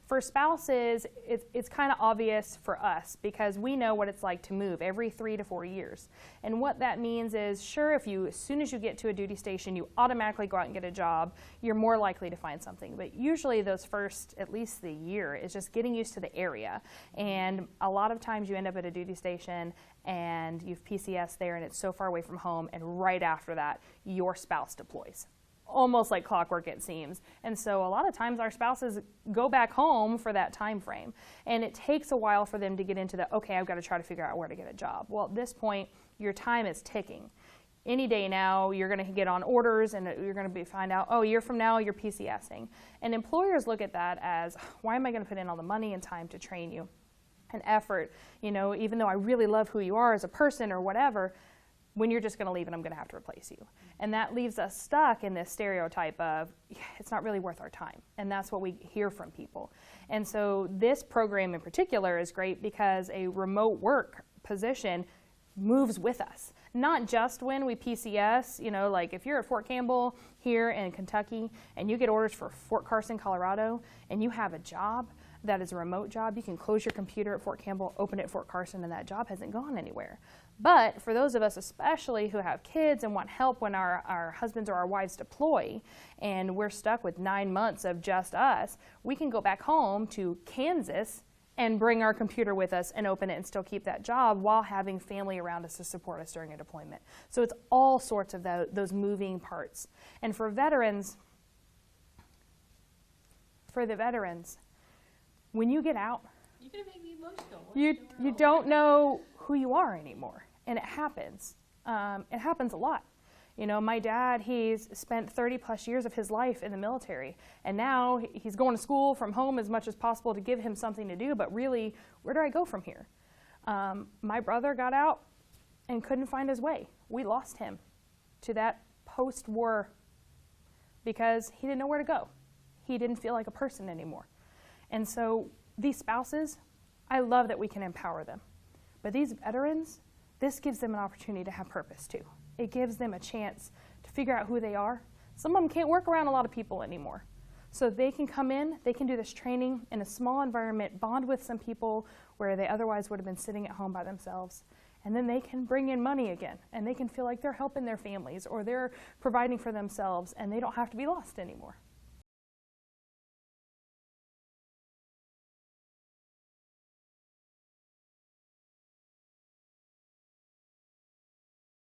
For spouses, it's kind of obvious for us because we know what it's like to move every 3 to 4 years. And what that means is, sure, if you, as soon as you get to a duty station, you automatically go out and get a job, you're more likely to find something. But usually those first, at least the year, is just getting used to the area. And a lot of times you end up at a duty station and you've PCS there and it's so far away from home, and right after that, your spouse deploys. Almost like clockwork, it seems. And so a lot of times our spouses go back home for that time frame, and it takes a while for them to get into the, okay, I've got to try to figure out where to get a job. Well, at this point, your time is ticking. Any day now, you're going to get on orders and you're going to find out, oh, a year from now, you're PCSing. And employers look at that as, why am I going to put in all the money and time to train you and effort? You know, even though I really love who you are as a person or whatever, when you're just going to leave and I'm going to have to replace you. And that leaves us stuck in this stereotype of, it's not really worth our time. And that's what we hear from people. And so this program in particular is great because a remote work position moves with us. Not just when we PCS, you know, like if you're at Fort Campbell here in Kentucky and you get orders for Fort Carson, Colorado, and you have a job that is a remote job, you can close your computer at Fort Campbell, open it at Fort Carson, and that job hasn't gone anywhere. But for those of us especially who have kids and want help when our husbands or our wives deploy and we're stuck with 9 months of just us, we can go back home to Kansas and bring our computer with us and open it and still keep that job while having family around us to support us during a deployment. So it's all sorts of those moving parts. And for the veterans, when you get out, you're going to make me emotional. You don't know who you are anymore. And it happens. It happens a lot. You know, my dad, he's spent 30 plus years of his life in the military. And now he's going to school from home as much as possible to give him something to do. But really, where do I go from here? My brother got out and couldn't find his way. We lost him to that post-war because he didn't know where to go. He didn't feel like a person anymore. And so these spouses, I love that we can empower them. But these veterans, this gives them an opportunity to have purpose too. It gives them a chance to figure out who they are. Some of them can't work around a lot of people anymore. So they can come in, they can do this training in a small environment, bond with some people where they otherwise would have been sitting at home by themselves. And then they can bring in money again, and they can feel like they're helping their families or they're providing for themselves, and they don't have to be lost anymore.